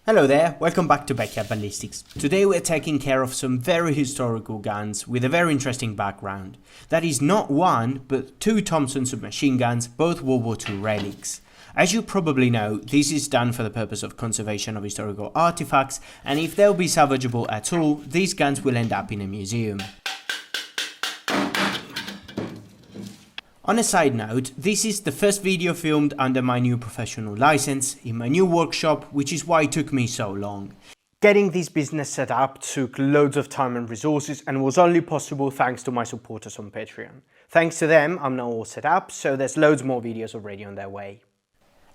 Hello there, welcome back to Backyard Ballistics. Today we're taking care of some very historical guns with a very interesting background. That is not one, but two Thompson submachine guns, both World War II relics. As you probably know, this is done for the purpose of conservation of historical artifacts, and if they'll be salvageable at all, these guns will end up in a museum. On a side note, this is the first video filmed under my new professional license, in my new workshop, which is why it took me so long. Getting this business set up took loads of time and resources and was only possible thanks to my supporters on Patreon. Thanks to them, I'm now all set up, so there's loads more videos already on their way.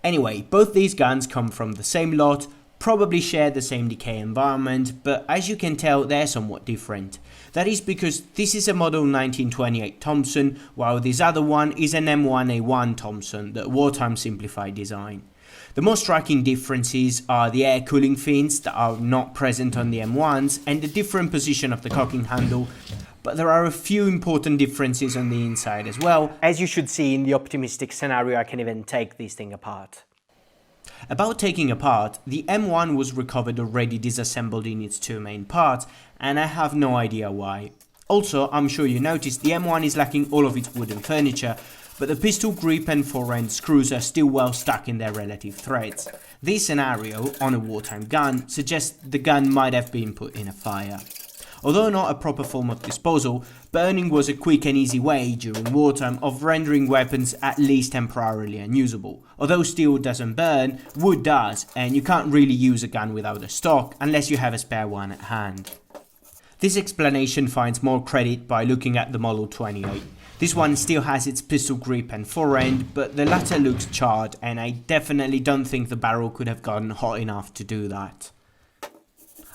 Anyway, both these guns come from the same lot, probably share the same decay environment, but as you can tell, they're somewhat different. That is because this is a model 1928 Thompson, while this other one is an M1A1 Thompson, the wartime simplified design. The most striking differences are the air cooling fins that are not present on the M1s and the different position of the cocking handle, but there are a few important differences on the inside as well. As you should see in the optimistic scenario, I can even take this thing apart. About taking apart, the M1 was recovered already disassembled in its two main parts, and I have no idea why. Also, I'm sure you noticed the M1 is lacking all of its wooden furniture, but the pistol grip and fore-end screws are still well stuck in their relative threads. This scenario, on a wartime gun, suggests the gun might have been put in a fire. Although not a proper form of disposal, burning was a quick and easy way during wartime of rendering weapons at least temporarily unusable. Although steel doesn't burn, wood does, and you can't really use a gun without a stock unless you have a spare one at hand. This explanation finds more credit by looking at the Model 28. This one still has its pistol grip and fore-end, but the latter looks charred, and I definitely don't think the barrel could have gotten hot enough to do that.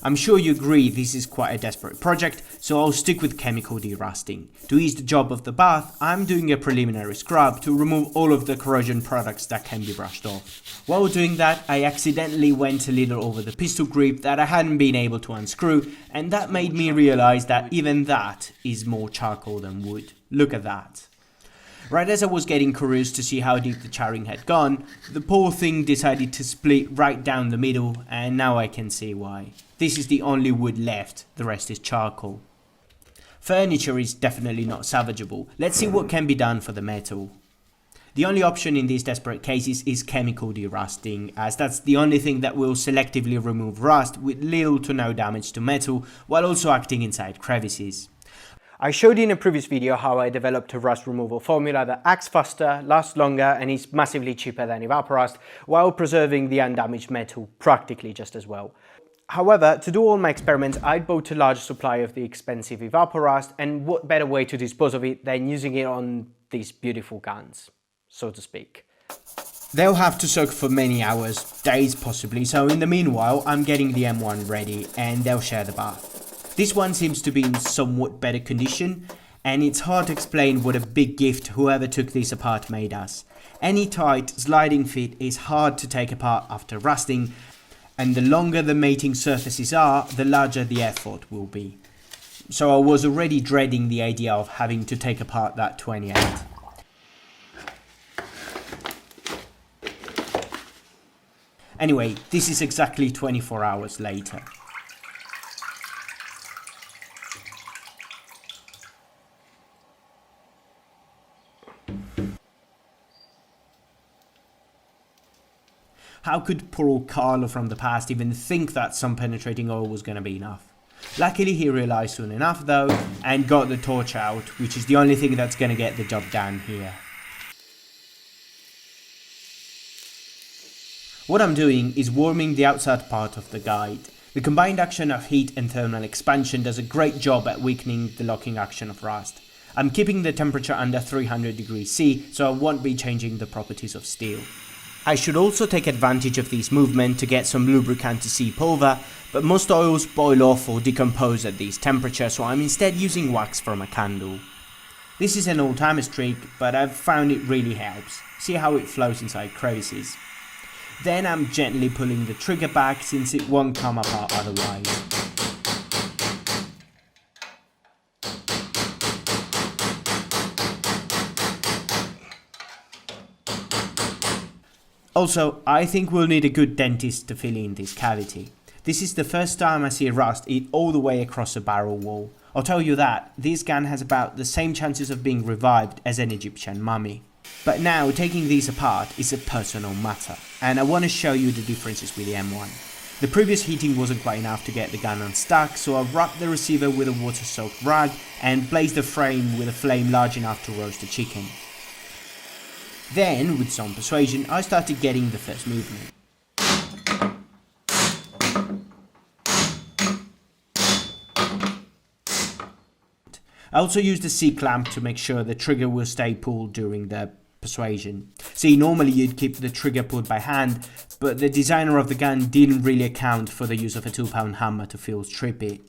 I'm sure you agree this is quite a desperate project, so I'll stick with chemical derusting. To ease the job of the bath, I'm doing a preliminary scrub to remove all of the corrosion products that can be brushed off. While doing that, I accidentally went a little over the pistol grip that I hadn't been able to unscrew, and that made me realize that even that is more charcoal than wood. Look at that. Right as I was getting curious to see how deep the charring had gone, the poor thing decided to split right down the middle, and now I can see why. This is the only wood left, the rest is charcoal. Furniture is definitely not salvageable. Let's see what can be done for the metal. The only option in these desperate cases is chemical derusting, as that's the only thing that will selectively remove rust with little to no damage to metal, while also acting inside crevices. I showed you in a previous video how I developed a rust removal formula that acts faster, lasts longer, and is massively cheaper than evaporust, while preserving the undamaged metal practically just as well. However, to do all my experiments, I bought a large supply of the expensive evaporust, and what better way to dispose of it than using it on these beautiful guns, so to speak. They'll have to soak for many hours, days possibly, so in the meanwhile, I'm getting the M1 ready, and they'll share the bath. This one seems to be in somewhat better condition, and it's hard to explain what a big gift whoever took this apart made us. Any tight, sliding fit is hard to take apart after rusting, and the longer the mating surfaces are, the larger the effort will be. So I was already dreading the idea of having to take apart that 28. Anyway, this is exactly 24 hours later. How could poor old Carlo from the past even think that some penetrating oil was going to be enough? Luckily he realized soon enough though, and got the torch out, which is the only thing that's going to get the job done here. What I'm doing is warming the outside part of the guide. The combined action of heat and thermal expansion does a great job at weakening the locking action of rust. I'm keeping the temperature under 300 degrees C, so I won't be changing the properties of steel. I should also take advantage of this movement to get some lubricant to seep over, but most oils boil off or decompose at this temperature, so I'm instead using wax from a candle. This is an old-timer trick, but I've found it really helps. See how it flows inside crevices. Then I'm gently pulling the trigger back since it won't come apart otherwise. Also, I think we'll need a good dentist to fill in this cavity. This is the first time I see rust eat all the way across the barrel wall. I'll tell you that, this gun has about the same chances of being revived as an Egyptian mummy. But now, taking these apart is a personal matter, and I want to show you the differences with the M1. The previous heating wasn't quite enough to get the gun unstuck, so I wrapped the receiver with a water-soaked rag and blazed the frame with a flame large enough to roast the chicken. Then, with some persuasion, I started getting the first movement. I also used a C-clamp to make sure the trigger will stay pulled during the persuasion. See, normally you'd keep the trigger pulled by hand, but the designer of the gun didn't really account for the use of a 2-pound hammer to feel trippy.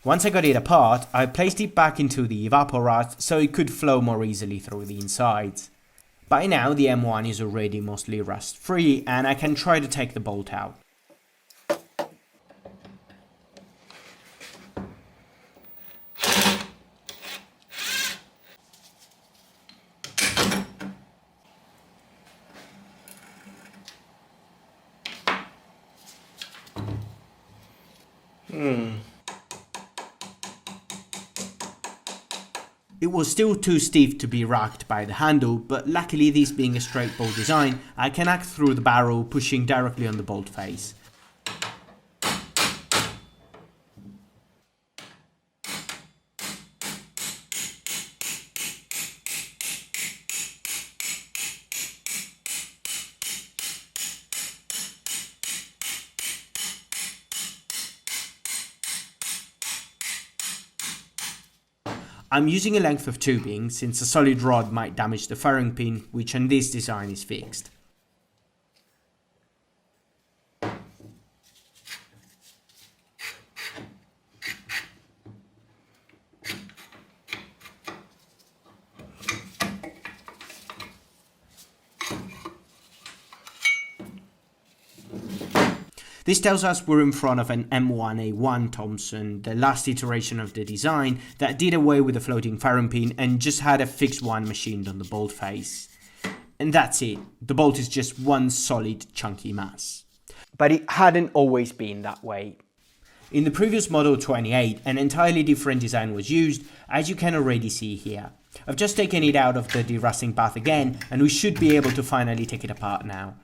Once I got it apart, I placed it back into the evaporat so it could flow more easily through the insides. By now the M1 is already mostly rust free and I can try to take the bolt out. It was still too stiff to be racked by the handle, but luckily, this being a straight bolt design, I can act through the barrel pushing directly on the bolt face. I'm using a length of tubing since a solid rod might damage the firing pin, which on this design is fixed. This tells us we're in front of an M1A1 Thompson, the last iteration of the design that did away with the floating firing pin and just had a fixed one machined on the bolt face. And that's it, the bolt is just one solid chunky mass. But it hadn't always been that way. In the previous Model 28, an entirely different design was used, as you can already see here. I've just taken it out of the derusting bath again, and we should be able to finally take it apart now.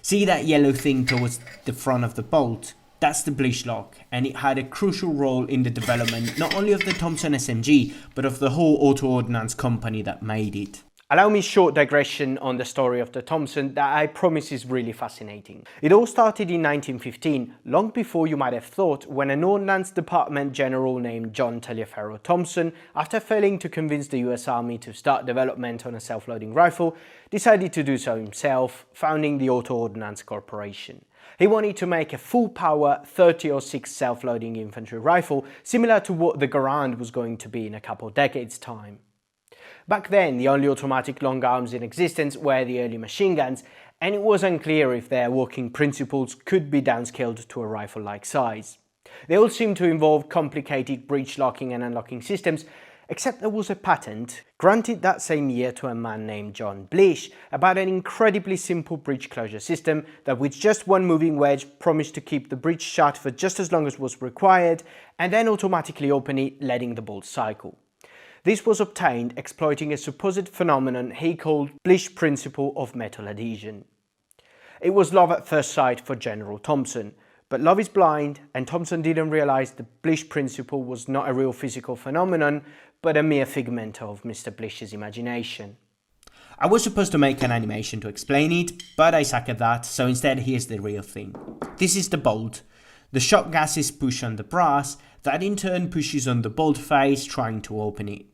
See that yellow thing towards the front of the bolt? That's the bleach lock, and it had a crucial role in the development not only of the Thompson SMG, but of the whole auto ordnance company that made it. Allow me a short digression on the story of the Thompson that I promise is really fascinating. It all started in 1915, long before you might have thought, when an Ordnance Department general named John Taliaferro Thompson, after failing to convince the US Army to start development on a self-loading rifle, decided to do so himself, founding the Auto Ordnance Corporation. He wanted to make a full-power 30-06 self-loading infantry rifle, similar to what the Garand was going to be in a couple of decades' time. Back then, the only automatic long arms in existence were the early machine guns, and it was unclear if their working principles could be downscaled to a rifle-like size. They all seemed to involve complicated breech locking and unlocking systems, except there was a patent, granted that same year to a man named John Blish, about an incredibly simple breech closure system that with just one moving wedge promised to keep the breech shut for just as long as was required, and then automatically open it, letting the bolt cycle. This was obtained exploiting a supposed phenomenon he called Blish principle of metal adhesion. It was love at first sight for General Thompson, but love is blind, and Thompson didn't realize the Blish principle was not a real physical phenomenon, but a mere figment of Mr. Blish's imagination. I was supposed to make an animation to explain it, but I suck at that, so instead here's the real thing. This is the bolt. The shock gases push on the brass, that in turn pushes on the bolt face, trying to open it.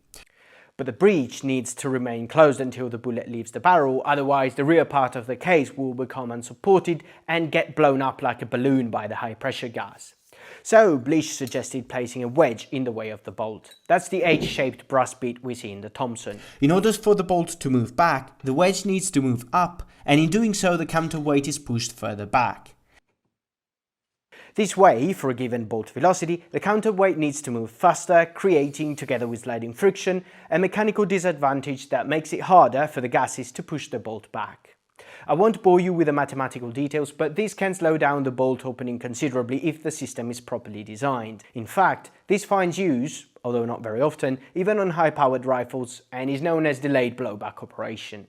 But the breech needs to remain closed until the bullet leaves the barrel, otherwise the rear part of the case will become unsupported and get blown up like a balloon by the high pressure gas. So Bleach suggested placing a wedge in the way of the bolt. That's the H-shaped brass bit we see in the Thompson. In order for the bolt to move back, the wedge needs to move up, and in doing so the counterweight is pushed further back. This way, for a given bolt velocity, the counterweight needs to move faster, creating, together with sliding friction, a mechanical disadvantage that makes it harder for the gases to push the bolt back. I won't bore you with the mathematical details, but this can slow down the bolt opening considerably if the system is properly designed. In fact, this finds use, although not very often, even on high-powered rifles, and is known as delayed blowback operation.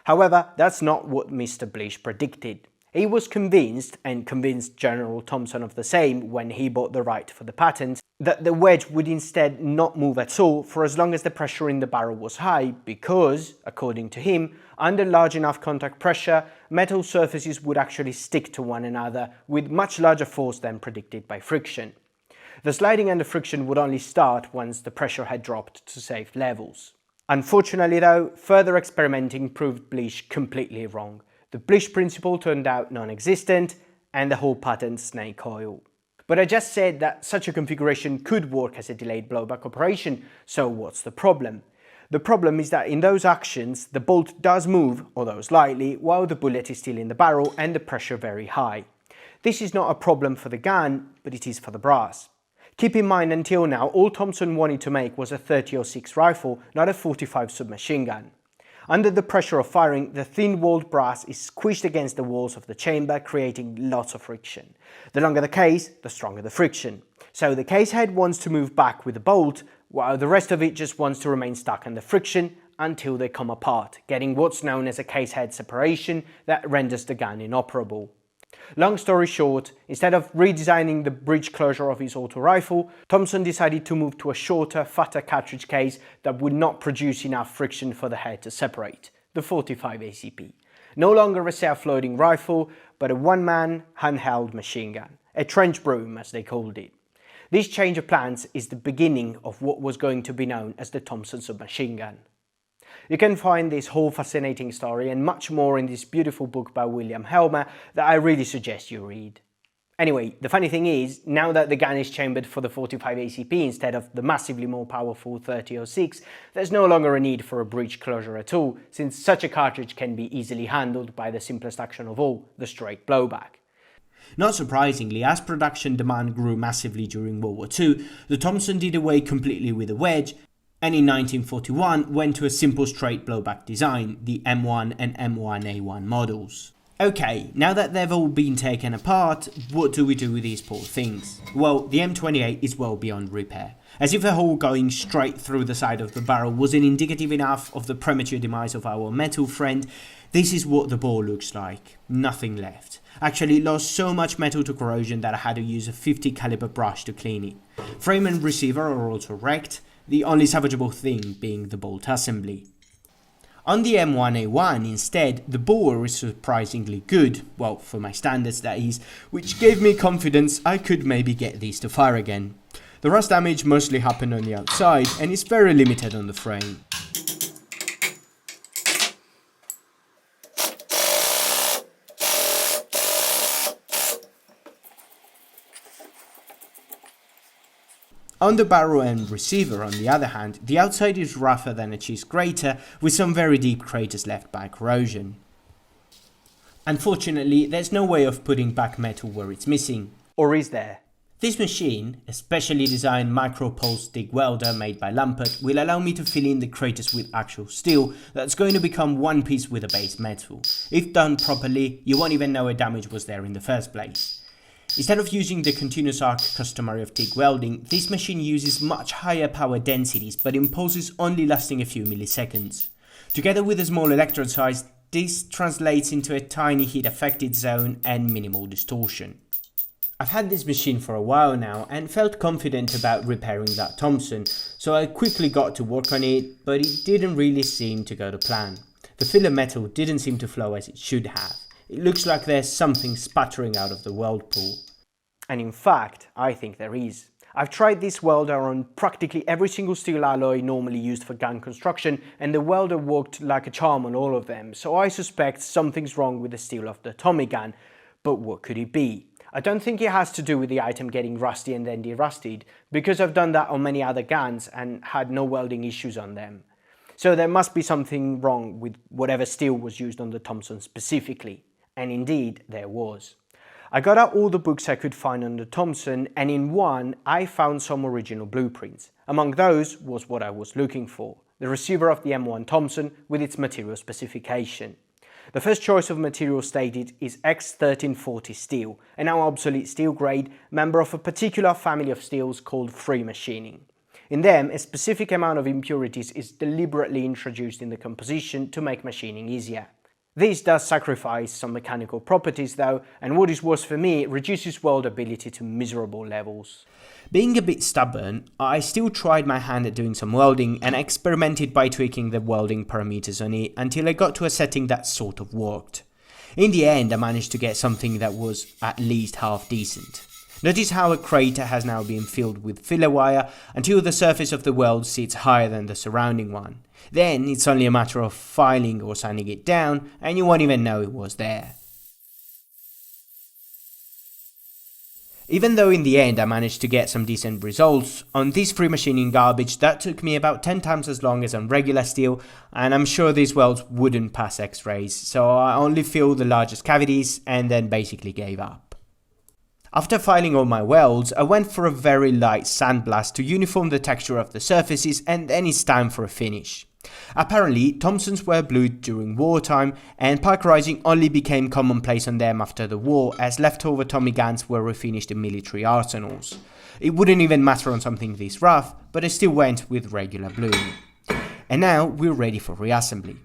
However, that's not what Mr. Bleach predicted. He was convinced, and convinced General Thompson of the same when he bought the right for the patent, that the wedge would instead not move at all for as long as the pressure in the barrel was high because, according to him, under large enough contact pressure, metal surfaces would actually stick to one another with much larger force than predicted by friction. The sliding and the friction would only start once the pressure had dropped to safe levels. Unfortunately though, further experimenting proved Bleach completely wrong. The Bleach principle turned out non-existent, and the whole patent snake oil. But I just said that such a configuration could work as a delayed blowback operation, so what's the problem? The problem is that in those actions, the bolt does move, although slightly, while the bullet is still in the barrel and the pressure very high. This is not a problem for the gun, but it is for the brass. Keep in mind, until now, all Thompson wanted to make was a 30-06 rifle, not a 45 submachine gun. Under the pressure of firing, the thin-walled brass is squished against the walls of the chamber, creating lots of friction. The longer the case, the stronger the friction. So the case head wants to move back with the bolt, while the rest of it just wants to remain stuck under friction until they come apart, getting what's known as a case head separation that renders the gun inoperable. Long story short, instead of redesigning the breech closure of his auto rifle, Thompson decided to move to a shorter, fatter cartridge case that would not produce enough friction for the head to separate, the 45 ACP. No longer a self-loading rifle, but a one-man, handheld machine gun, a trench broom as they called it. This change of plans is the beginning of what was going to be known as the Thompson submachine gun. You can find this whole fascinating story and much more in this beautiful book by William Helmer that I really suggest you read. Anyway, the funny thing is, now that the gun is chambered for the 45 ACP instead of the massively more powerful 30-06, there's no longer a need for a breech closure at all, since such a cartridge can be easily handled by the simplest action of all, the straight blowback. Not surprisingly, as production demand grew massively during World War II, the Thompson did away completely with the wedge, and in 1941 went to a simple straight blowback design, the M1 and M1A1 models. Okay, now that they've all been taken apart, what do we do with these poor things? Well, the M28 is well beyond repair. As if a hole going straight through the side of the barrel wasn't indicative enough of the premature demise of our metal friend, this is what the bore looks like. Nothing left. Actually, it lost so much metal to corrosion that I had to use a 50 caliber brush to clean it. Frame and receiver are also wrecked, the only salvageable thing being the bolt assembly. On the M1A1 instead, the bore is surprisingly good, well for my standards that is, which gave me confidence I could maybe get these to fire again. The rust damage mostly happened on the outside and is very limited on the frame. On the barrel and receiver, on the other hand, the outside is rougher than a cheese grater, with some very deep craters left by corrosion. Unfortunately, there's no way of putting back metal where it's missing. Or is there? This machine, a specially designed micro-pulse TIG welder made by Lampert, will allow me to fill in the craters with actual steel that's going to become one piece with a base metal. If done properly, you won't even know a damage was there in the first place. Instead of using the continuous arc customary of TIG welding, this machine uses much higher power densities but impulses only lasting a few milliseconds. Together with a small electrode size, this translates into a tiny heat affected zone and minimal distortion. I've had this machine for a while now and felt confident about repairing that Thompson, so I quickly got to work on it, but it didn't really seem to go to plan. The filler metal didn't seem to flow as it should have. It looks like there's something sputtering out of the weld pool. And in fact, I think there is. I've tried this welder on practically every single steel alloy normally used for gun construction, and the welder worked like a charm on all of them, so I suspect something's wrong with the steel of the Tommy gun. But what could it be? I don't think it has to do with the item getting rusty and then derusted, because I've done that on many other guns and had no welding issues on them. So there must be something wrong with whatever steel was used on the Thompson specifically. And indeed, there was. I got out all the books I could find on the Thompson, and in one I found some original blueprints. Among those was what I was looking for, the receiver of the M1 Thompson with its material specification. The first choice of material stated is X1340 steel, a now obsolete steel grade, member of a particular family of steels called free machining. In them, a specific amount of impurities is deliberately introduced in the composition to make machining easier. This does sacrifice some mechanical properties though, and what is worse for me, reduces weldability to miserable levels. Being a bit stubborn, I still tried my hand at doing some welding and experimented by tweaking the welding parameters on it until I got to a setting that sort of worked. In the end, I managed to get something that was at least half decent. Notice how a crater has now been filled with filler wire until the surface of the weld sits higher than the surrounding one. Then it's only a matter of filing or sanding it down and you won't even know it was there. Even though in the end I managed to get some decent results, on this free machining garbage that took me about 10 times as long as on regular steel, and I'm sure these welds wouldn't pass x-rays, so I only filled the largest cavities and then basically gave up. After filing all my welds, I went for a very light sandblast to uniform the texture of the surfaces, and then it's time for a finish. Apparently, Thompsons were blued during wartime, and parkerizing only became commonplace on them after the war, as leftover Tommy guns were refinished in military arsenals. It wouldn't even matter on something this rough, but I still went with regular bluing. And now we're ready for reassembly.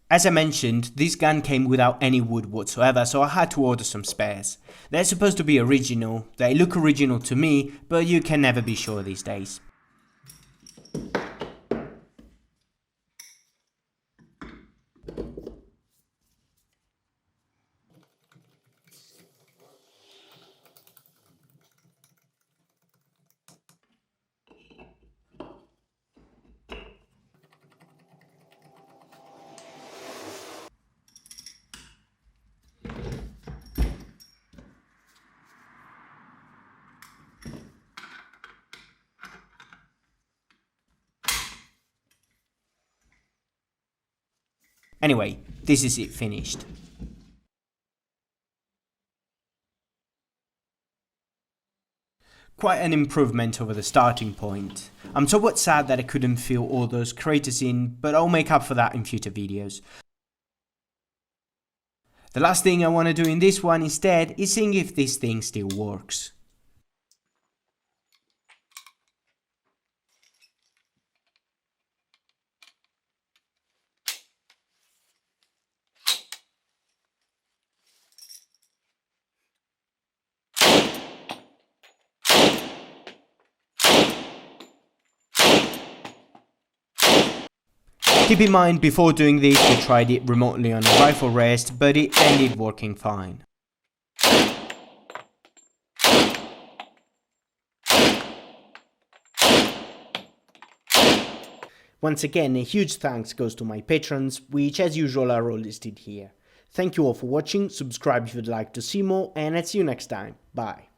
As I mentioned, this gun came without any wood whatsoever, so I had to order some spares. They're supposed to be original, they look original to me, but you can never be sure these days. Anyway, this is it finished. Quite an improvement over the starting point. I'm somewhat sad that I couldn't fill all those craters in, but I'll make up for that in future videos. The last thing I want to do in this one instead is seeing if this thing still works. Keep in mind, before doing this we tried it remotely on a rifle rest, but it ended working fine. Once again, a huge thanks goes to my patrons, which as usual are all listed here. Thank you all for watching, subscribe if you'd like to see more, and I'll see you next time. Bye.